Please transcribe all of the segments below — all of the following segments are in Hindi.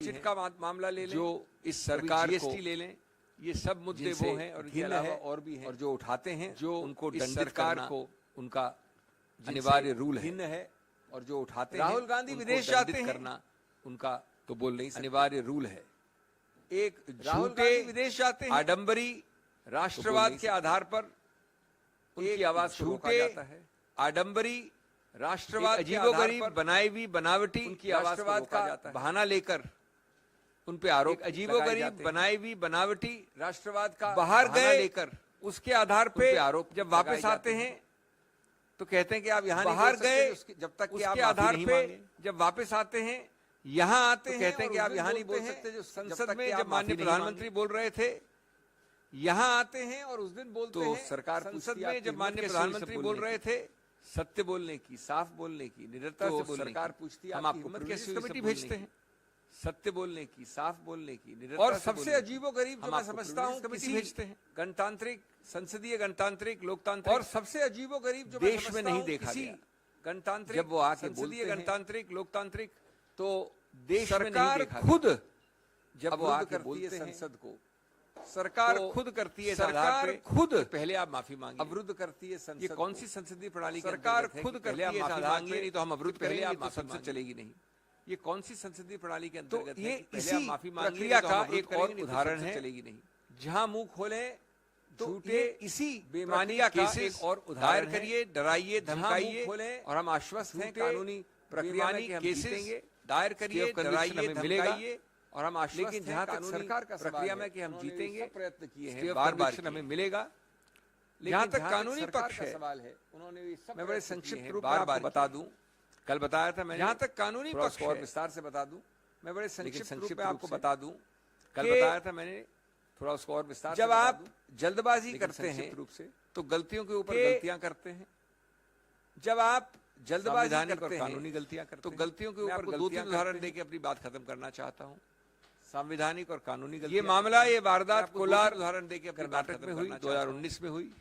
चिट का मामला ले लें, जो इस सरकार को जीएसटी ले लें, ये सब मुद्दे वो हैं और इनके अलावा और भी हैं, और जो उठाते हैं, जो उनको इस दंडित सरकार करना को उनका अनिवार्य रूल भिन्न है। और जो उठाते राहुल हैं, गांधी उनको विदेश दंडित जाते हैं, करना उनका तो बोल नहीं सकते, अनिवार्य रूल है। एक राहुल झूठे गांधी विदेश जाते हैं, आडंबरी राष्ट्रवाद के आधार पर उनकी आवाज को रोका जाता है। आडंबरी राष्ट्रवाद अजीबोगरीब बनाई हुई बनावटी उनकी आवाज को रोका जाता है। बहाना लेकर उन पे आरोप अजीबोगरीब बनाई हुई बनावटी राष्ट्रवाद का बाहर बहाना गए, लेकर उसके आधार पे आरोप जब वापस आते हैं तो कहते हैं कि आप यहाँ बाहर गए, जब तक कि आप उसके आधार नहीं पे मांगे। जब वापस आते हैं यहाँ आते हैं, कहते हैं कि और आप उस यहाँ दिन नहीं बोल बोलते सकते, जो हैं, जब संसद तक में कि जब आप माननीय माफी नहीं प्रधानमंत्री बोल रहे थे, यहाँ आते हैं और उस दिन बोलते तो हैं सरकार संसद पूछती है, में आपकी जब हिम्मत माननीय कैसे हुई सब प्रधानमंत्री बोलने बोल की? रहे थे सत्य बोलने की, साफ बोलने की, निडरता तो से बोलने सरकार की, पूछती है, हम आपकी आपको हिम्मत प्रिविलेज कैसे हुई सब कमेटी बोलने भेजते की? हैं सत्य बोलने की, साफ बोलने की, निडरता और से सबसे बोलने की। अजीबोगरीब जो हम मैं आपको समझता हूँ, प्रिविलेज कमेटी किसी भेजते हैं, गणतांत्रिक, संसदीय गणतांत्रिक, लोकतांत्रिक, और सबसे अजीबोगरीब जो मैं देश में समझता नहीं हूँ, देखा किसी गया। गणतांत्रिक, जब वो आके संसदीय बोलते हैं, गणतांत्रिक, लोकतांत्रिक, तो देश में नहीं सरकार देखा खुद गया। जब वो अवरुद्ध आके करती बोलते है हैं, संसद को, सरकार तो खुद करती है, सरकार खुद पहले आप माफी मांगिए। अवरुद्ध करती है संसद ये कौन को। सी संसदीय प्रणाली के सरकार अंतर्गत है खुद कि करती पहले आप है माफी आधार मांगिए, पे, नहीं तो हम अवरुद्ध पहले करेंगे, आप नहीं तो माफी संसद मांगिए। चलेगी नहीं। ये कौन सी संसदीय प्रणाली के तो अंतर्गत ये है कि पहले इसी आप माफी मांगिए, प्रक्रिया नहीं तो हम का अवरुद्ध एक करेंगे, और नहीं तो उदाहरण संसद है। चलेगी नहीं। जहां मुंह खोले तो झूठे ये इसी बेईमानी प्रक्रिया का का एक एक और और दायर उदाहरण है। करिए, डराइए, जहां धमकाइए, मुंह खोलें और हम आश्वस्त हैं झूठे कानूनी प्रक्रिया में बेईमानी कि हम केसेस जीतेंगे। दायर करिए, स्टे ऑफ कन्विक्शन डराइए, हमें मिलेगा। धमकाइए, और हम आश्वस्त लेकिन हैं जहां तक कानूनी सरकार का सवाल प्रक्रिया है, में कि हम उन्होंने जीतेंगे। सब प्रयत्न किए हैं, स्टे ऑफ बार-बार कन्विक्शन हमें किए। मिलेगा। लेकिन जहां तक कानूनी सरकार पक्ष का है, सवाल है, उन्होंने ये सब मैं बड़े प्रयत्न किए संक्षिप्त हैं, रूप में बार-बार आपको बता किए। दूं, कल बताया था मैंने, जहां तक कानूनी थोड़ा पक्ष उसको और है, विस्तार से बता दूं, मैं बड़े संक्षिप्त रूप संक्षिप्त में रूप आपको से बता दूं, कल कि बताया था मैंने, थोड़ा उसको और विस्तार से जब बता आप दूं, जल्दबाजी लेकिन करते संक्षिप्त हैं, रूप से, तो गलतियों के ऊपर कि गलतियां करते हैं। जब आप जल्दबाजी संवैधानिक और करते कानूनी हैं, गलतियां करते तो हैं। गलतियों के मैं ऊपर आपको दो गलतियां तीन उदाहरण करते हैं। देके अपनी बात खत्म करना चाहता हूं। संवैधानिक और कानूनी ये गलतियां, मामला, ये वारदात आपको कोलार उदाहरण देके अपनी बात कर्नाटक खत्म में हुई, करना चाहता हूं। 2019 में हुई।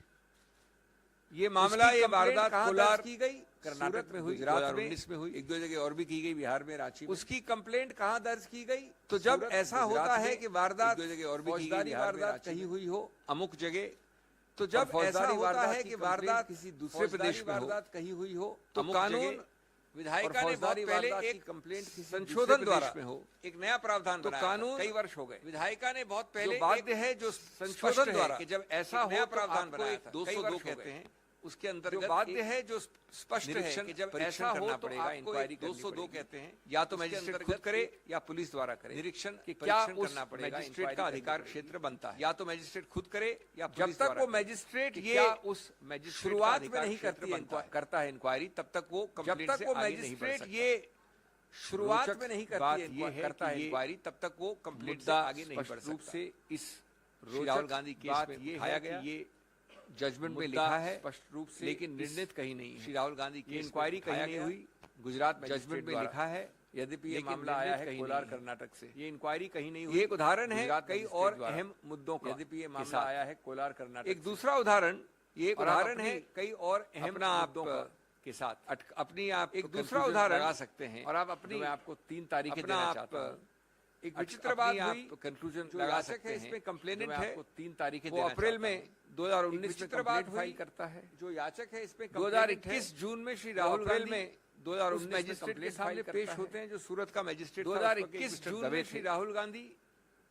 ये मामला, उसकी ये कंप्लेंट वारदात कहाँ कोलार दर्ज की गई? कर्नाटक सूरत में हुई, गुजरात में, 2019 में हुई, एक दो जगह और भी की गई, बिहार में, रांची में। उसकी कंप्लेंट कहाँ दर्ज की गई? तो सूरत, जब ऐसा गुजरात होता में, है कि वारदात, एक दो जगह और भी की गई, फौजदारी बिहार में, वारदात रांची कहीं में। हुई हो, अमुक जगह, तो जब और ऐसा फौजदारी होता वारदात है की कि कंप्लेंट वारदात किसी दूसरे फौजदारी प्रदेश में हो, वारदात कहीं हुई हो, तो तो कानून कानून विधायिका ने बहुत फौजदारी पहले वारदात की एक कंप्लेंट किसी संशोधन दूसरे द्वारा प्रदेश में हो, एक नया प्रावधान तो बनाया था, कानून कई वर्ष हो गए। विधायिका ने बहुत जो पहले बाध्य एक है, जो संशोधन स्पष्ट द्वारा है कि जब ऐसा एक हो नया तो प्रावधान आपको बनाया एक था, 202 कई वर्ष हो कहते गए। हैं, उसके जो अंतर्गत बाध्य एक है, जो स्पष्ट है निरीक्षण कि जब परीक्षण ऐसा हो करना तो पड़ेगा, आपको इंक्वायरी एक करनी 202 पड़ेगी। कहते हैं, या तो उसके मैजिस्ट्रेट अंतर्गत खुद करे एक या पुलिस द्वारा करे। निरीक्षण कि क्या परीक्षण उस करना पड़ेगा, मैजिस्ट्रेट इंक्वायरी का करनी अधिकार पड़ेगी। क्षेत्र बनता है, या तो मैजिस्ट्रेट खुद करे या जब पुलिस तक द्वारा वो करे। मैजिस्ट्रेट कि ये क्या उस मैजिस्ट्रेट का शुरुआत में अधिकार नहीं क्षेत्र करती है, बनता है, करता है इंक्वायरी, तब तक वो जब कंप्लेंट तक से वो आगे नहीं बढ़ मैजिस्ट्रेट सकता। ये शुरुआत रोचक में नहीं बात करती ये है, है करता कि है ये इंक्वायरी, तब तक वो कंप्लीट से मुद्दा आगे नहीं बढ़ स्पष्ट रूप सकता। से इस श्री रोचक राहुल गांधी केस बात में ये उठाया है गया। कि ये जजमेंट में मुद्दा लिखा है स्पष्ट रूप से, लेकिन निर्णित कहीं नहीं है। श्री राहुल गांधी ये केस में इंक्वायरी कहीं उठाया नहीं गया। हुई, गुजरात जजमेंट जजमेंट में में लिखा लिखा है, यद्यपि ये लेकिन मामला आया निर्णित है कहीं कोलार नहीं है। कर्नाटक से। ये इंक्वायरी कहीं नहीं ये हुई। एक उदाहरण है गुजरात कई मजिस्ट्रेट और द्वारा। अहम मुद्दों का, यद्यपि ये के मामला साथ। आया है कोलार कर्नाटक एक से। दूसरा उदाहरण, ये एक और आप उदाहरण है अपनी कई और अहम अपना आप मुद्दों का के साथ अपनी आप एक दूसरा conclusion उदाहरण लगा सकते हैं, और आप अपनी जो मैं आपको 3 तारीखें अपना देना आप चाहता हूं। एक विचित्र बात हुई, कंक्लूजन जो लगा याचक सकते है, हैं, इसमें कंप्लेनेंट जो मैं है, आपको 3 तारीखें वो देना अप्रैल चाहता में हूं। 2019 में विचित्र बात कंप्लेंट हुई, फाइल करता है। जो याचक है इसमें 2021 जून में श्री राहुल अप्रैल गांधी में 2019 मैजिस्ट्रेट के सामने पेश होते हैं, जो सूरत का मैजिस्ट्रेट था, उस पर 2021 मिस्टर जून दवे में थे। श्री राहुल गांधी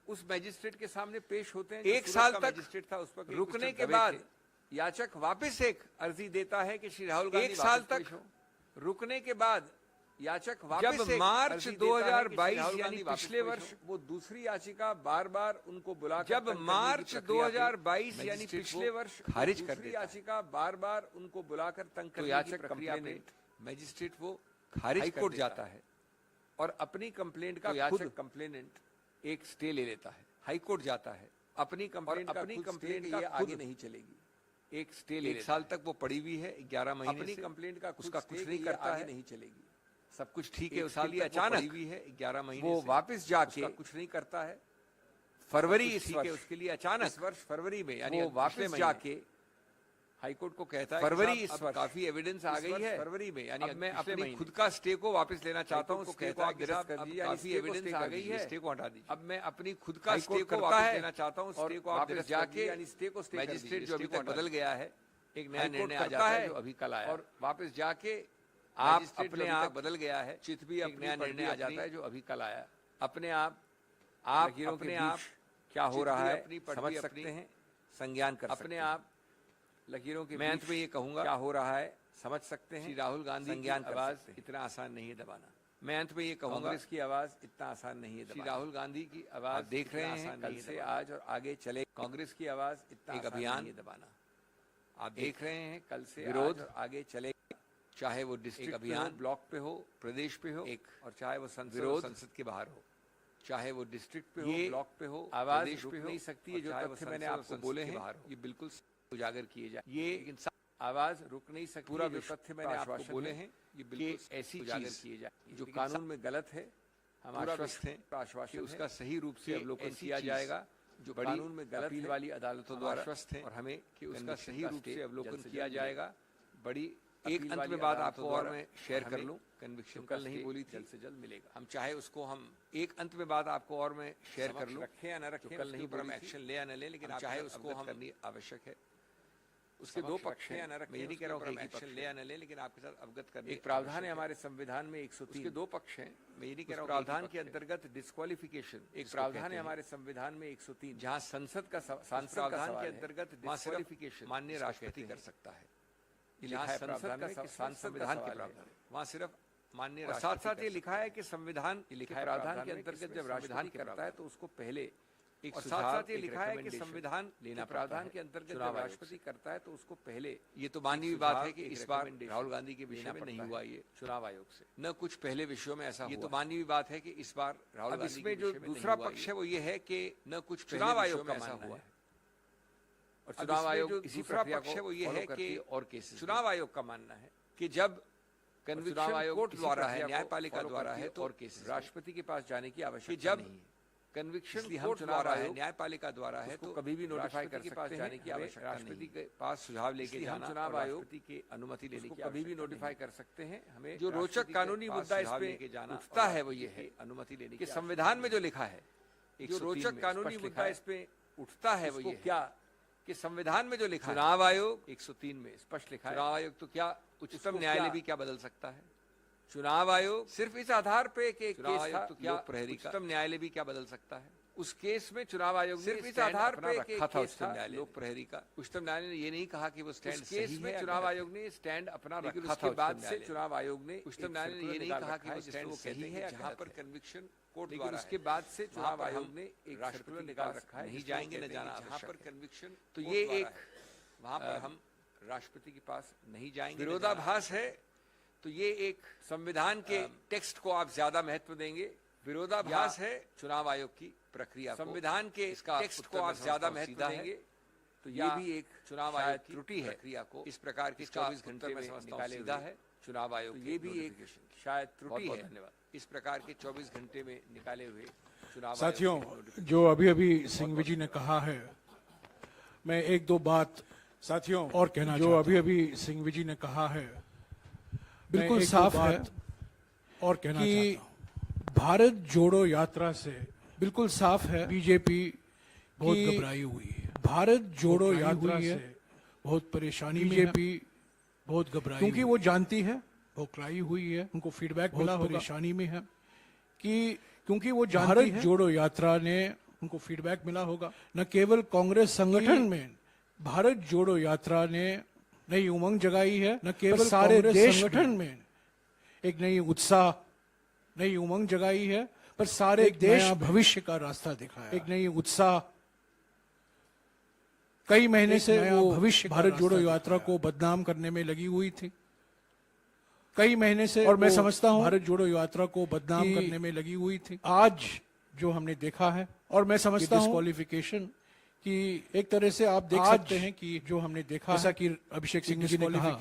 उस मैजिस्ट्रेट के सामने पेश होते हैं, एक जो साल सूरत का तक मैजिस्ट्रेट था, उस पर एक रुकने मिस्टर के दवे बाद थे। याचक वापस एक अर्जी देता है कि श्री राहुल गांधी एक साल वापस तक पेश हो। रुकने के बाद याचक जब वापस एक मार्च अर्जी देता है कि 2022 राहुल यानी गांधी वापस पिछले पेश वर्ष हो। वो दूसरी याचिका बार-बार उनको बुलाकर जब तंग करने की मार्च प्रक्रिया थी। 2022 यानी मैजिस्ट्रेट पिछले को वर्ष खारिज कर दूसरी देता है। याचिका बार-बार उनको बुलाकर तंग तो करने की याचक प्रक्रिया में कंप्लेनेंट मैजिस्ट्रेट वो खारिज हाई कर कोर्ट देता जाता है और अपनी कंप्लेंट का तो याचक खुद कंप्लेनेंट एक स्टे ले लेता है, हाई कोर्ट जाता है अपनी और कंप्लेंट का अपनी खुद कंप्लेंट स्टे का ये आगे आगे नहीं चलेगी। एक स्टे ले एक लेता साल है। तक वो पड़ी हुई है, 11 महीने अपनी से कंप्लेंट का उसका खुद कुछ स्टे नहीं ये करता आगे है, नहीं चलेगी। सब कुछ ठीक है, एक उसके साल लिए तक वो पड़ी अचानक हुई है 11 महीने वो से। वापस जाके उसका कुछ नहीं करता है। फरवरी कुछ इस ठीक है, वर्ष उसके लिए अचानक इस वर्ष फरवरी में यानी वो पिछले वापस महीने जाके हाईकोर्ट को कहता है फरवरी कि इस साहब, अब वर्ष काफी एविडेंस आ इस गई वर्ष है फरवरी में, यानी अब मैं पिछले अपनी महीने खुद का स्टे को वापस लेना चाहता हूं। हाईकोर्ट को स्टे कहता को है आप कि निरस्त साहब, कर अब दीजिए, यानी काफी स्टे को एविडेंस स्टे आ कर गई दीजिए, है। स्टे को हटा दीजिए। अब मैं अपनी खुद का स्टे हाईकोर्ट को को वापस करता लेना चाहता हूं। और स्टे को आप वापस निरस्त कर जाके दीजिए, यानी स्टे को स्टे कर मैजिस्ट्रेट दीजिए, जो अभी स्टे को तक हटा बदल दीजिए। गया है, एक नया हाईकोर्ट निर्णय आ करता जाता है है जो अभी कल आया और वापस जाके आप मैजिस्ट्रेट अपने जो अभी आप तक बदल गया है, चित भी एक अपनी नया पढ़ निर्णय भी आ जाता अपनी है जो अभी कल आया। अपने आप आप लकीरों के अपने बीच आप क्या हो चित रहा भी है अपनी पढ़ समझ भी सकते अपनी हैं, संज्ञान कर सकते अपने हैं। आप लकीरों के मैं बीच अंत में ये कहूंगा क्या हो रहा है समझ सकते हैं, श्री राहुल गांधी की संज्ञान कर आवाज सकते हैं। इतना आसान नहीं है दबाना। मैं अंत में ये कहूंगा कांग्रेस की आवाज इतना आसान नहीं है श्री दबाना। राहुल गांधी की आवाज आप देख इतना रहे हैं आसान कल नहीं है से दबाना। आज और आगे चले कांग्रेस की आवाज इतना एक आसान अभियान नहीं है दबाना। आप देख रहे हैं कल से विरोध आज और आगे चले, चाहे वो एक डिस्ट्रिक्ट अभियान अभियान ब्लॉक पे हो, प्रदेश पे हो एक और चाहे वो संसद विरोध संसद के बाहर हो, चाहे वो डिस्ट्रिक्ट पे हो ये ब्लॉक पे हो आवाज प्रदेश रुक पे हो नहीं सकती है। और जो चाहे वो तथ्य मैंने संसद और आपको संसद बोले के हैं बाहर हो। ये बिल्कुल उजागर किए जाए। ये लेकिन आवाज रुक नहीं सकती पूरा है। जो विश्व तथ्य मैंने आपको आश्वासन बोले है हैं ये कि बिल्कुल ऐसी उजागर चीज किए जाए। जो लेकिन कानून में गलत है, हम पूरा आश्वस्त विश्व हैं आश्वासन कि है उसका सही रूप से कि अवलोकन ऐसी किया चीज जाएगा। जो बड़ी कानून में गलत अपील है, वाली अदालतों हम द्वारा आश्वस्त हैं और हमें कि उसका conviction सही का रूप स्टे से अवलोकन जल्द से किया जल्द जाएगा। बड़ी एक अपील अंत वाली में बात अदालतों आपको और द्वारा मैं शेयर कर हमें लूं, कन्विक्शन जो का कल नहीं स्टे बोली थी। जल्द से जल्द मिलेगा। हम चाहे उसको हम एक अंत में बात आपको और मैं शेयर कर समक्ष लूं, रखें या न रखें, जो कल उसके नहीं ऊपर हम बोली थी। एक्शन ले या न ले, लेकिन हम आप चाहे चाहे उसको उसको हम करनी आवश्यक है। उसके समक्ष दो पक्ष रखें हैं, या न रखें, मैं ये नहीं कह रहा हूँ उसके कि ऊपर एक हम पक्ष एक्शन ले या न ले, लेकिन आपके साथ अवगत करने एक प्रावधान आवश्यक है हमारे संविधान में 103 उसके दो पक्ष हैं, मैं ये नहीं कह उस रहा हूँ प्रावधान के अंतर्गत डिस्क्वालिफिकेशन एक जिसको प्रावधान कहते है हैं। हमारे संविधान में 103 जहां संसद का सांसद प्रावधान प्रावधान के के अंतर्गत अंतर्गत वहां सिर्फ डिस्क्वालिफिकेशन माननीय राष्ट्रपति कर सकता है। लिखा जहां है संसद प्रावधान का में कि सांसद संविधान के सवाल है, प्रावधान वहां सिर्फ माननीय और साथ राष्ट्रपति साथ कर ये सकता लिखा है कि संविधान लिखा के है प्रावधान प्रावधान के में कि अंतर्गत इसमें जब संविधान राष्ट्रपति के करता है प्रावधान तो उसको पहले एक और सुझाव, साथ साथ ये एक लिखा है कि recommendation संविधान लेना के प्रावधान प्रावधान के अंतर्गत जब चुनाव आयोग राष्ट्रपति करता है तो उसको पहले ये तो माननीय एक बात सुझाव, है कि एक इस बार recommendation राहुल गांधी के विषय लेना में पड़ता नहीं है हुआ ये चुनाव आयोग से। न कुछ पहले विषयों में ऐसा ये हुआ। तो माननीय बात है कि इस बार राहुल अब गांधी के इसमें जो विषय में नहीं दूसरा हुआ पक्ष ये। है वो ये है कि न कुछ चुनाव पहले आयोग विषयों का में ऐसा मानना हुआ है और अब चुनाव इसमें आयोग जो इसी दूसरा प्रक्रिया पक्ष है को वो ये follow है करती कि और केसेस चुनाव आयोग का मानना है कि जब चुनाव कन्विक्शन आयोग कोर्ट इसी द्वारा है, प्रक्रिया को न्यायपालिका follow द्वारा करती है, तो और केसेस राष्ट्रपति के पास जाने की कि आवश्यकता जब नहीं है। कन्विक्शन इसलिए हम कोर्ट चुनाव द्वारा है, आयोग न्यायपालिका द्वारा है, उसको तो कभी भी नोटिफाई कर राष्ट्रपति के सकते पास हैं, जाने की हमें आवश्यकता राष्ट्रपति नहीं के है। पास सुझाव लेके इसलिए हम जाना चुनाव और आयोग राष्ट्रपति की अनुमति लेने उसको की कभी भी आवश्यकता नोटिफाई नहीं है। कर सकते हैं। हमें जो रोचक राष्ट्रपति के कानूनी पास मुद्दा इस सुझाव पे लेके जाना उठता और है वो ये राष्ट्रपति है की अनुमति लेने कि की संविधान में जो लिखा है, जो 103 रोचक में कानूनी स्पष्ट मुद्दा लिखा इस पे उठता है वो उसको ये है क्या कि संविधान में जो लिखा है, चुनाव आयोग 103 में स्पष्ट लिखा है। चुनाव आयोग तो क्या उच्चतम उसको न्यायालय क्या- भी क्या बदल सकता है? चुनाव आयोग सिर्फ इस आधार पे कि चुनाव केस आयोग था तो क्या लोक प्रहरी का, उच्चतम न्यायालय भी क्या बदल सकता है? उस केस में चुनाव आयोग ने सिर्फ इस स्टैंड आधार अपना पे कि रखा था केस उच्चतम था न्यायालय लोक ने। प्रहरी का, उच्चतम न्यायालय ने ये नहीं कहा कि वो स्टैंड उस केस सही में है या चुनाव गलत है। आयोग ने स्टैंड अपना लेकिन रखा उसके था बाद उच्चतम से न्यायालय चुनाव आयोग ने उच्चतम एक न्यायालय ने ये circular नहीं निकाल कहा रखा कि है वो जिसमें स्टैंड वो सही कहते है हैं या कि जहाँ गलत पर है। कन्विक्शन कोर्ट लेकिन द्वारा उसके है, बाद से वहाँ चुनाव पर आयोग हम ने एक राष्ट्रपति सर्कुलर के निकाल पास रखा है नहीं जिसमें जाएंगे, वो न कहते हैं जाना कि जहाँ पर आवश्यक है। कन्विक्शन तो कोर्ट ये द्वारा एक है, वहां पर हम राष्ट्रपति के पास नहीं जाएंगे। न विरोधाभास जाना है, तो ये एक संविधान के टेक्स्ट को आप ज्यादा महत्व देंगे, विरोधाभास है चुनाव आयोग की प्रक्रिया को। संविधान के इसका टेक्स्ट को उत्तर मैं आप ज्यादा समझता हूं महत्व सीधा है। देंगे, तो या ये भी एक चुनाव शायद आयोग की त्रुटि है। प्रक्रिया को इस प्रकार के इसका 24 उत्तर घंटे मैं में समझता हूं निकाले सीधा हुए है चुनाव आयोग तो के ये भी एक notification। शायद बहुत त्रुटि बहुत है। धन्यवाद। इस प्रकार के 24 घंटे में निकाले हुए चुनाव साथियों, आयोग के notification। जो अभी अभी सिंघवी जी ने कहा है, मैं एक दो बात साथियों और कहना जो अभी अभी सिंघवी जी ने कहा है बिल्कुल साफ है और कहना कि भारत जोड़ो यात्रा से बिल्कुल साफ है बीजेपी बहुत घबराई हुई है। भारत जोड़ो यात्रा से बहुत परेशानी में बीजेपी बहुत घबराई क्योंकि वो जानती है घबराई हुई है, उनको फीडबैक मिला होगा, परेशानी में है कि क्योंकि वो जानती है जोड़ो यात्रा ने उनको फीडबैक मिला होगा। न केवल कांग्रेस संगठन में भारत जोड़ो यात्रा ने नई उमंग जगाई है, न केवल सारे देश संगठन में एक नई उत्साह नई उमंग जगाई है, पर सारे देश भविष्य का रास्ता दिखाया, एक नई उत्साह। कई महीने से वो भविष्य भारत जोड़ो यात्रा को बदनाम करने में लगी हुई थी, कई महीने से, और मैं समझता हूं भारत जोड़ो यात्रा को बदनाम करने में लगी हुई थी। आज जो हमने देखा है, और मैं समझता हूं डिस्क्वालिफिकेशन कि एक तरह से आप देख सकते हैं कि जो हमने देखा जैसा कि अभिषेक सिंह जी ने कहा,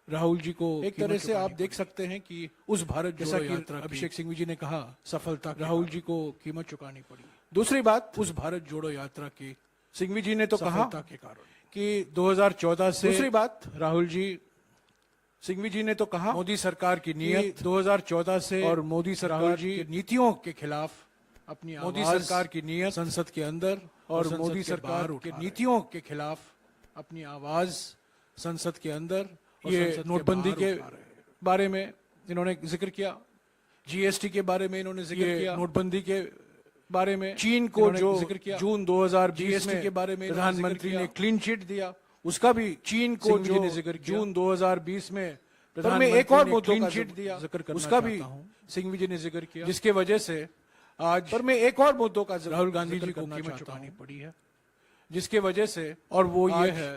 राहुल जी को एक तरह से आप देख सकते हैं कि उस भारत जोड़ो यात्रा अभिषेक सिंह जी ने कहा सफलता राहुल जी को कीमत चुकानी पड़ी। दूसरी बात, उस भारत जोड़ो यात्रा की सिंघवी जी ने तो कहा के कारण कि 2014 से दूसरी बात राहुल जी सिंघवी जी ने तो कहा मोदी सरकार की नीयत 2014 से और मोदी सरकार की नीतियों के खिलाफ अपनी मोदी सरकार की नीयत संसद के अंदर और मोदी सरकार की नीतियों के खिलाफ अपनी आवाज संसद के अंदर ये नोटबंदी के बारे में इन्होंने जिक्र किया, जीएसटी के बारे में इन्होंने जिक्र किया, नोटबंदी के बारे में चीन को जो जिक्र किया, जून 2020 में के बारे में प्रधानमंत्री ने क्लीन चिट दिया, उसका भी चीन को जो जिक्र किया, जून 2020 में प्रधानमंत्री ने एक और मुद्दों का चिट दिया, उसका भी सिंघवी जी ने जिक्र किया, जिसके वजह से आज पर मैं एक और मुद्दों का राहुल गांधी जी को कीमत चुकानी पड़ी है, जिसके वजह से, और वो ये है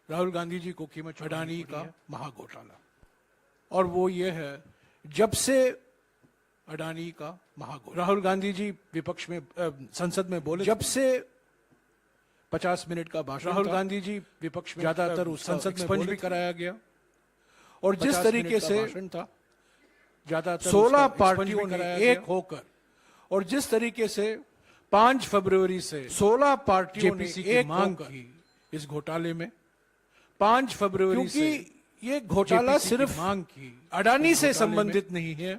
राहुल गांधी जी को कीमत अडानी का महाघोटाला, और वो ये है जब से अडानी का महाघोटाला राहुल गांधी जी विपक्ष में संसद में बोले, जब से 50 मिनट का भाषण राहुल गांधी जी विपक्ष में ज्यादातर उस संसद में भी कराया गया, और जिस तरीके से भाषण था ज्यादातर 16 पार्टियों ने एक होकर, और जिस तरीके से 5 फरवरी से 16 पार्टियों ने एक मांग की इस घोटाले में, 5 फरवरी से ये घोटाला सिर्फ मांग की अडानी से संबंधित नहीं है,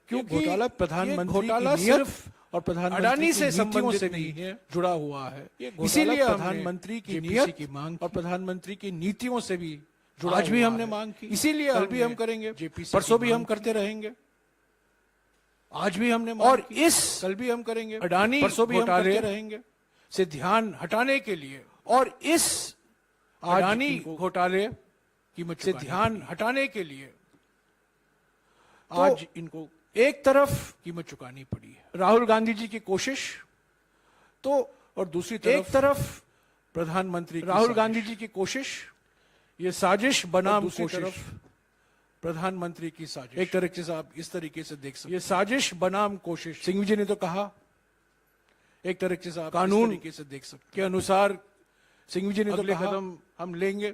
क्योंकि घोटाला प्रधानमंत्री घोटाला सिर्फ और प्रधानमंत्री अडानी से संबंधित नहीं है, जुड़ा हुआ है, इसीलिए प्रधानमंत्री की नीयत की मांग और प्रधानमंत्री की नीतियों से भी जुड़ा, आज भी हमने मांग की, इसीलिए कल भी हम करेंगे, परसों भी हम करते रहेंगे, आज भी हमने और इस कल भी हम करेंगे, अडानी परसों भी हम करते रहेंगे से ध्यान हटाने के लिए, और इस अडानी घोटाले की से ध्यान हटाने के लिए आज इनको एक तरफ कीमत चुकानी पड़ी है, राहुल गांधी जी की कोशिश तो, और दूसरी तरफ एक तरफ प्रधानमंत्री राहुल गांधी जी की कोशिश, ये साजिश बनाम कोशिश, प्रधानमंत्री की साजिश, एक तरीके से आप इस तरीके से देख सकते, ये साजिश बनाम कोशिश, सिंघवी जी ने तो कहा, एक तरीके से आप कानून तरीके से देख सकते के अनुसार सिंघवी जी ने तो कहा कदम हम लेंगे,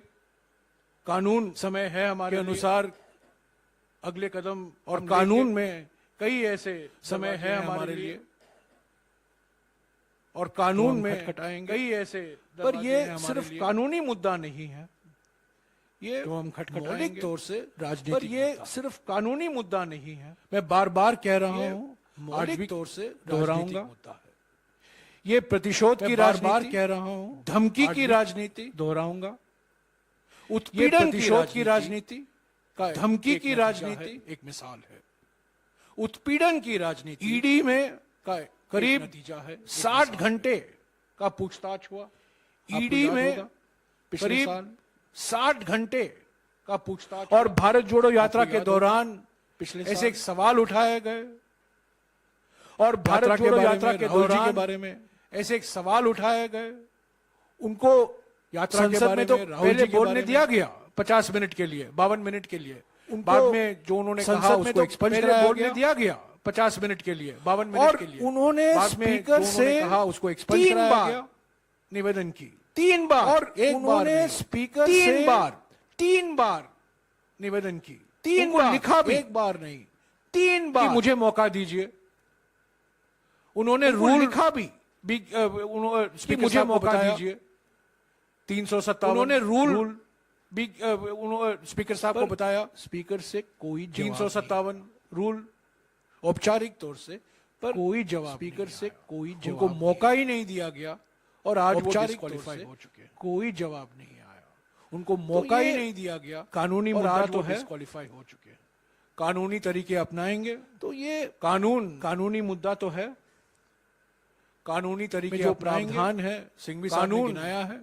कानून समय है हमारे अनुसार अगले कदम, और कानून में कई ऐसे समय है हमारे लिए, और कानून में खटखटाएंगे कई ऐसे, पर ये सिर्फ कानूनी मुद्दा नहीं है, ये तो हम खटखटाएंगे तौर से राजनीतिक, पर ये सिर्फ कानूनी मुद्दा नहीं है, मैं बार बार कह रहा हूं, मौलिक तौर से दोहराऊंगा, ये प्रतिशोध की राजनीति, बार कह रहा हूं, धमकी की राजनीति दोहराऊंगा, उत्पीड़न की राजनीति का, धमकी की राजनीति एक मिसाल है, उत्पीड़न की राजनीति, ईडी में का करीब नतीजा है, 60 घंटे का पूछताछ हुआ, ईडी में करीब 60 घंटे का पूछताछ, और भारत जोड़ो यात्रा के दौरान पिछले ऐसे एक सवाल उठाए गए, और भारत जोड़ो यात्रा के दौरान के बारे में ऐसे एक सवाल उठाए गए, उनको यात्रा के बारे में तो पहले बोलने दिया गया 50 मिनट के लिए, 52 मिनट के लिए, बाद में जो उन्होंने कहा उसको एक्सपंज बोलने दिया गया 50 मिनट के लिए, 52 मिनट के लिए, उन्होंने स्पीकर से कहा उसको एक्सपंज कराया गया, निवेदन की 3 बार, और उन्होंने स्पीकर से 3 बार निवेदन की, 3 बार लिखा भी, एक बार नहीं 3 बार, मुझे मौका दीजिए, उन्होंने रूल लिखा भी, मुझे मौका दीजिए, 357 उन्होंने रूल भी स्पीकर साहब को बताया, स्पीकर से कोई 357 रूल औपचारिक तौर से, पर कोई जवाब, स्पीकर से कोई जवाब, उनको मौका ही नहीं दिया गया, और आज औपचारिक क्वालिफाई हो चुके हैं, कोई जवाब नहीं आया, उनको मौका ही नहीं दिया गया, कानूनी मुद्दा तो है, क्वालिफाई हो चुके हैं, कानूनी तरीके अपनाएंगे, तो ये कानूनी मुद्दा तो है, कानूनी तरीके जो प्रावधान है सिंघवी साहब ने गिनाया है,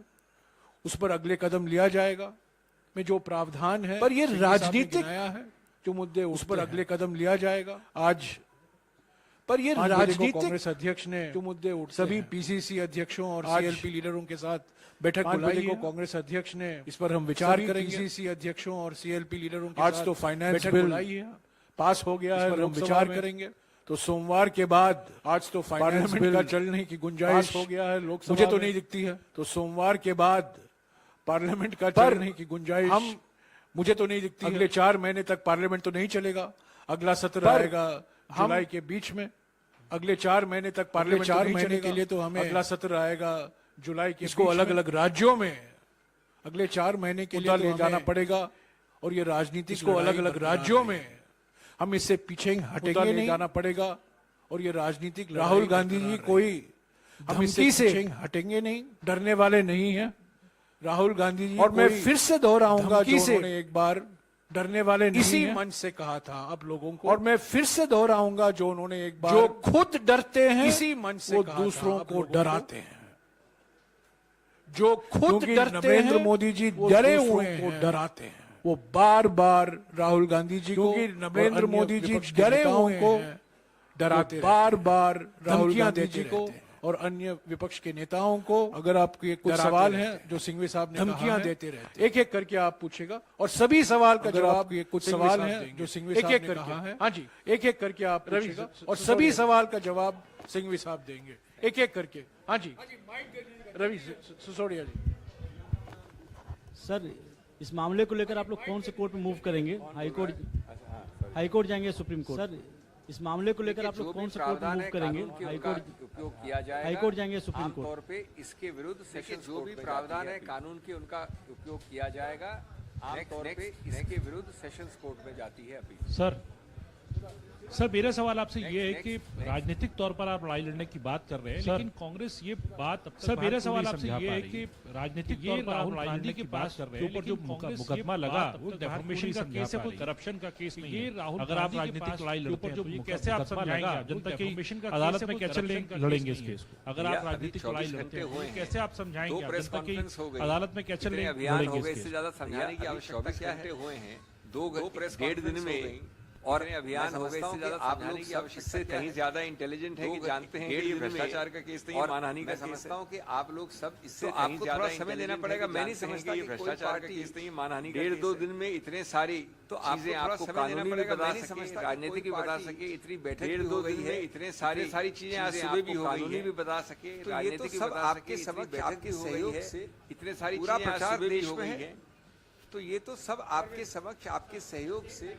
उस पर अगले कदम लिया जाएगा, में जो प्रावधान है, पर ये राजनीतिक है जो मुद्दे, उस पर अगले कदम लिया जाएगा, आज पर ये राजनीतिक कांग्रेस अध्यक्ष ने जो मुद्दे उठ, सभी पीसीसी अध्यक्षों और सीएलपी लीडरों के साथ बैठक बुलाई को कांग्रेस अध्यक्ष ने, इस पर हम विचार करेंगे, पीसीसी अध्यक्षों और सीएलपी लीडरों के आज तो फाइनेंस बिल बुलाई है, पास हो गया है, हम विचार करेंगे, तो सोमवार के बाद आज तो फाइनेंस बिल का चलने की गुंजाइश हो गया है, लोकसभा मुझे तो नहीं दिखती है, तो सोमवार के बाद पार्लियामेंट का चलने की गुंजाइश मुझे तो नहीं दिखती, अगले 4 महीने तक पार्लियामेंट तो नहीं चलेगा, अगला सत्र आएगा जुलाई के बीच में, अगले 4 महीने तक पार्लियामेंट 4 महीने के लिए तो हमें, अगला सत्र आएगा जुलाई के इसको अलग अलग राज्यों में अगले 4 महीने के लिए ले जाना पड़ेगा और ये राजनीति इसको अलग अलग राज्यों में हम इससे पीछे हटेंगे नहीं जाना पड़ेगा और ये राजनीतिक राहुल गांधी जी कोई हम इससे से हटेंगे नहीं, डरने वाले नहीं हैं राहुल गांधी जी। और मैं फिर से दोहराऊंगा जो उन्होंने एक बार डरने वाले नहीं इसी मंच से कहा था आप लोगों को, और मैं फिर से दोहराऊंगा जो उन्होंने एक बार जो खुद डरते हैं इसी मंच से वो दूसरों को डराते हैं। जो खुद डरते हैं नरेंद्र मोदी जी डरे हुए हैं, डराते हैं। वो बार बार राहुल गांधी जी को, नरेंद्र मोदी जी डरे हुए को डराते, बार बार राहुल गांधी जी को और अन्य विपक्ष के नेताओं को। अगर आपके कुछ सवाल हैं जो सिंघवी साहब ने धमकियां देते रहते, एक एक करके आप पूछेगा और सभी सवाल का जवाब, ये कुछ सवाल हैं जो सिंघवी साहब ने कहा है, हाँ जी, एक एक करके आप पूछेगा और सभी सवाल का जवाब सिंघवी साहब देंगे एक एक करके। हाँ जी, रवि सिसोदिया जी। सर, इस मामले को लेकर आप लोग कौन से कोर्ट में मूव करेंगे? हाईकोर्ट जाएंगे, सुप्रीम कोर्ट? सर, इस मामले को लेकर आप लोग कौन से कोर्ट में मूव करेंगे? उपयोग किया जाएगा, हाईकोर्ट जाएंगे, सुप्रीम कोर्ट? तौर पे इसके विरुद्ध सेशन जो भी प्रावधान है कानून के उनका उपयोग किया जाएगा। आमतौर पे इसके विरुद्ध सेशंस कोर्ट में जाती है अपील। सर मेरा सवाल आपसे ये है कि राजनीतिक तौर पर आप लड़ाई लड़ने की बात कर रहे हैं, लेकिन कांग्रेस ये बात अब तक सर मेरा सवाल आपसे ये है कि राजनीतिक तौर पर आप लड़ाई लड़ने की बात कर रहे हैं, ऊपर जो मुकदमा लगा वो डेफर्मेशन का केस है, कोई करप्शन का केस नहीं है। राहुल अगर आप राजनीतिक लड़ाई लड़ते हैं तो ये कैसे आप समझाएंगे जनता की अदालत में कैसे लड़ेंगे इस केस को? अगर आप राजनीतिक लड़ाई लड़ते हैं तो कैसे आप समझाएंगे जनता की अदालत में कैसे लड़ेंगे इस केस? इससे ज्यादा समझाने की आवश्यकता क्या है? हुए हैं 2 दिन में और अभियान हो गए, इससे ज्यादा आप लोग की आवश्यकता कहीं ज्यादा इंटेलिजेंट है कि जानते हैं कि ये भ्रष्टाचार का केस नहीं है, मानहानि का समझता हूँ कि आप लोग सब इससे आपको थोड़ा समय देना पड़ेगा। मैं नहीं समझता कि भ्रष्टाचार का केस नहीं है, मानहानि का। 1.5-2 दिन में इतने सारी तो चीजें आपको कानूनी भी बता सके, राजनीतिक भी बता सके, इतनी बैठक 1.5-2 दिन में इतनी सारी चीजें आज सुबह भी कानूनी भी बता सके, राजनीतिक भी बता सके, समक्ष आपके सहयोग से इतने सारी पूरा प्रचार देश में है। तो ये तो सब आपके समक्ष आपके सहयोग से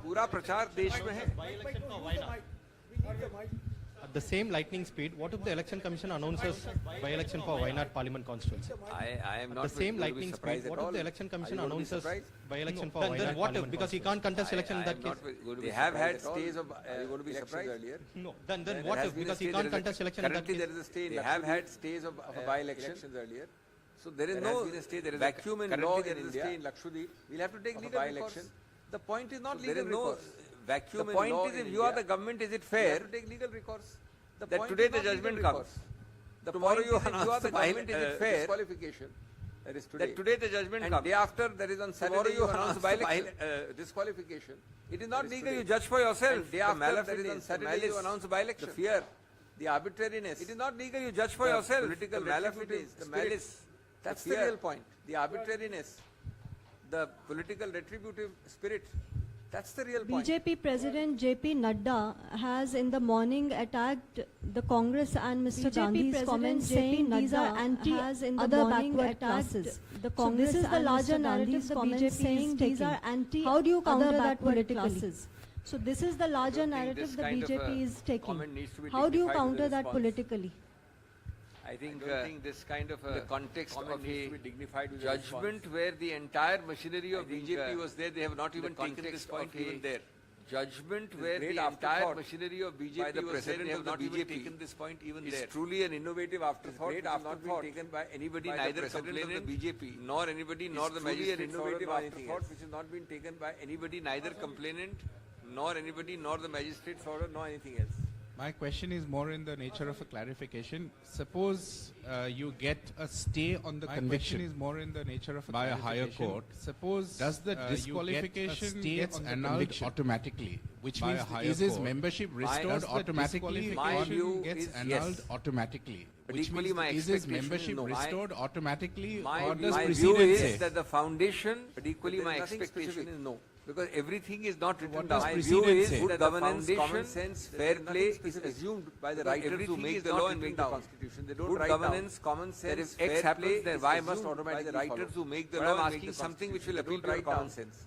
पूरा प्रचार देश में है। At the same lightning speed, what if the election commission announces by-election for Wayanad Parliament constituency? I am not At the same lightning speed, what if the election commission announces by-election for Wayanad Parliament? Because he can't contest election in that case. They have had stays of. Are you going to be surprised earlier? No. Then what if? Because he can't contest election in that Currently, case. there is a stay. They have had stays of by-elections elections earlier. So there is no vacuum in law in India. In Lakshadweep, we'll have to take legal by-election. The point is not legal recourse. Vacuum the point is, if you are the government, is it fair to take legal recourse? That today the judgment comes. Tomorrow you are the government, is it fair? Disqualification. That today the judgment comes. And day after there is on Saturday you announce by-election. Disqualification. It is not legal. You judge for yourself. Day after there is on Saturday you announce by-election. The fear, the arbitrariness. It is not legal. You judge for yourself. Political retributive, the malice. That's the real point. The arbitrariness, the political retributive spirit. That's the real point. BJP President JP Nadda has in the morning attacked the Congress and Mr. Gandhi's comments saying these are anti-other backward classes. The Congress this is the larger narrative the BJP saying these are anti. How do you counter that politically? So this is the larger narrative the BJP is taking. How do you counter that politically? I think this kind of the context of a judgment where the entire machinery of BJP was there, they have not even taken this point even there. Judgment where the entire machinery of BJP was there, they have not even taken this point even there. It's truly an innovative afterthought, which has not been taken by anybody, neither complainant of the BJP, nor anybody, nor the magistrate. It's truly an innovative afterthought, which has not been taken by anybody, neither complainant, nor anybody, nor the magistrate's order, nor anything else. My question is more in the nature of a clarification. Suppose you get a stay on the conviction is more in the nature of by a higher court. Suppose does the disqualification gets annulled automatically, which means is his membership restored automatically? My view gets is annulled yes. automatically. But Which equally means my is his expectation membership no. restored automatically, My or does view precedent is say? that the foundation, but equally my expectation is no. Because everything is not written down. does My view precedent is say? good governance, common sense, fair play is assumed by the writers who make the law and make the constitution. They don't good governance, common sense, if X happens, then Y must automatically follow. The writers who make the law and make the something which will appeal to common sense.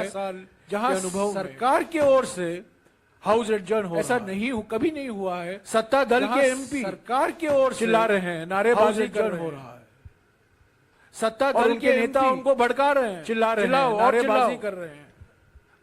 है जहां सरकार के ओर से हाउस एडजर्न हो, ऐसा नहीं कभी नहीं हुआ है। सत्ता दल के एमपी सरकार के ओर चिल्ला रहे हैं, नारेबाजी कर हो रहा है। सत्ता दल के नेता उनको भड़का रहे हैं, चिल्ला रहे हैं, नारेबाजी कर रहे हैं।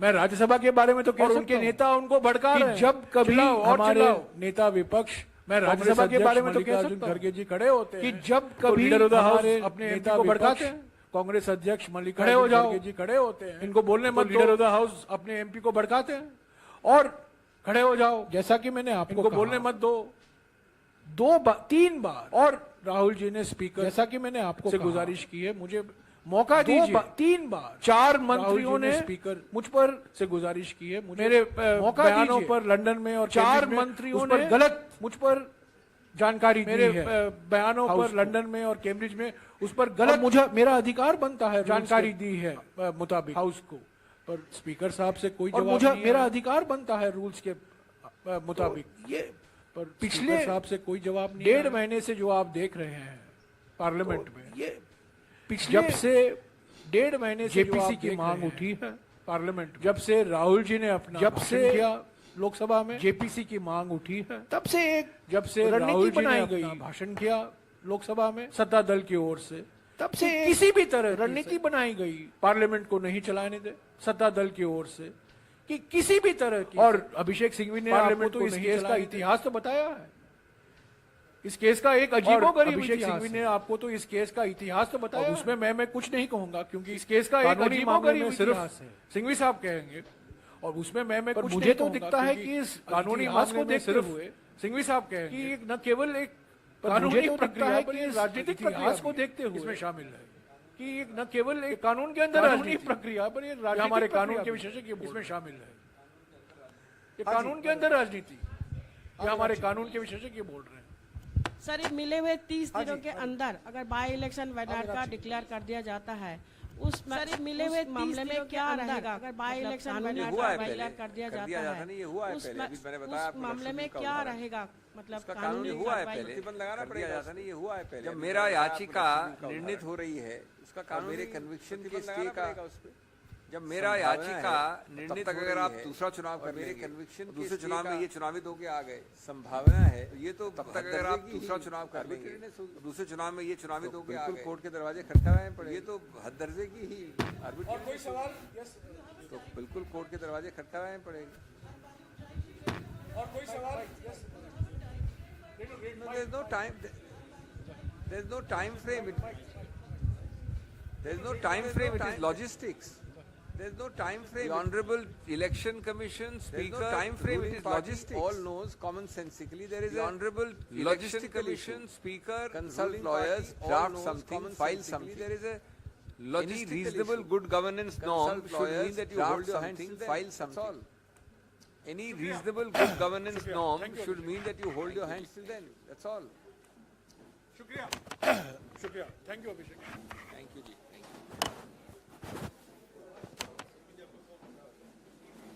मैं राज्यसभा के बारे में तो कह सकता हूं, उनके नेता उनको भड़का रहे हैं। जब कभी हमारे नेता विपक्ष, मैं राज्यसभा के बारे में तो कह सकता हूं, खड़गे जी खड़े होते हैं कि जब कभी लीडर ऑफ द हाउस अपने नेता को भड़काते हैं, कांग्रेस अध्यक्ष मल्लिकार्जुन खड़गे जी खड़े होते हैं, इनको बोलने मत, लीडर ऑफ द हाउस अपने एमपी को भड़काते हैं और खड़े हो जाओ, जैसा कि मैंने आपको बोलने मत दो, 3 बार। और राहुल जी ने स्पीकर, जैसा कि मैंने आपको से गुजारिश की है, मुझे मौका दीजिए, 3 बार 4 मंत्रियों ने स्पीकर मुझ पर से गुजारिश की है, मुझे मेरे बयानों पर लंदन में और 4 मंत्रियों ने गलत मुझ पर जानकारी दी है, बयानों पर लंदन में और कैम्ब्रिज में उस पर गलत, मुझे मेरा अधिकार बनता है जानकारी दी है मुताबिक हाउस को, पर स्पीकर साहब से कोई जवाब नहीं है। मेरा अधिकार बनता है रूल्स के मुताबिक, ये पर पिछले साहब से कोई जवाब नहीं। 1.5 महीने से जो आप देख रहे हैं पार्लियामेंट में, ये जब से 1.5 महीने से जेपीसी की मांग उठी है पार्लियामेंट, जब से राहुल जी ने अपना जब से किया लोकसभा में जेपीसी की मांग उठी है, तब से जब से राहुल जी ने अपना भाषण किया लोकसभा में सत्ता दल की ओर से, तब से किसी भी तरह रणनीति बनाई गई पार्लियामेंट को नहीं चलाने दे सत्ता दल की ओर से, कि किसी भी तरह की। और अभिषेक सिंघवी ने आपको तो इस केस का इतिहास तो बताया है, इस केस का एक अजीबोगरीब अभिषेक सिंघवी ने आपको तो इस केस का इतिहास तो बताया, उसमें मैं कुछ नहीं कहूंगा, क्योंकि इस केस का एक अजीबोगरीब सिर्फ सिंघवी साहब कहेंगे, और उसमें मैं कुछ मुझे तो दिखता है कि इस कानूनी इतिहास को देखते हुए सिंघवी साहब कहेंगे कि न केवल एक कानूनी प्रक्रिया है, कि राजनीतिक इतिहास को देखते हुए इसमें शामिल है, कि न केवल एक कानून के अंदर कानूनी प्रक्रिया पर ये हमारे कानून के विशेषज्ञ इसमें शामिल है, ये कानून के अंदर राजनीति, ये हमारे कानून के विशेषज्ञ बोल रहे हैं। सर, ये मिले हुए 30 दिनों के अंदर अगर बाई इलेक्शन वायनाड का डिक्लेयर कर दिया जाता है, उस मिले हुए मामले में क्या रहेगा? अगर बाई इलेक्शन वायनाड का डिक्लेयर कर दिया जाता है, उस मामले में क्या रहेगा? मतलब कानूनी हुआ है पहले, प्रतिबंध लगाना पड़ेगा, नहीं ये हुआ है पहले। जब मेरा याचिका निर्णित हो रही है, उसका कानून मेरे कन्विक्शन के स्टे का, जब मेरा याचिका निर्णित, अगर आप दूसरा चुनाव कर मेरे कन्विक्शन दूसरे चुनाव में ये चुनावित होके आ गए, संभावना है ये तो तब तक अगर आप दूसरा चुनाव कर लेंगे, दूसरे चुनाव में ये चुनावित होके आ गए, कोर्ट के दरवाजे खटखटाने पड़े, ये तो हद दर्जे की ही और कोई सवाल? तो बिल्कुल कोर्ट के दरवाजे खटखटाने पड़ेंगे। और कोई सवाल? There's no time. There's no time frame. There's no time frame. It is logistics. There's no time frame. The Honorable Election Commission Speaker. No time frame. It is logistics. All knows commonsensically there is the Honorable Election Commission Speaker. Consult lawyers, draft something, file something. There is a any reasonable good governance norm should mean that you hold your hands, file something. Any reasonable good governance norm should mean that you hold your hands till then. That's all. Shukriya. Thank you, Abhishek.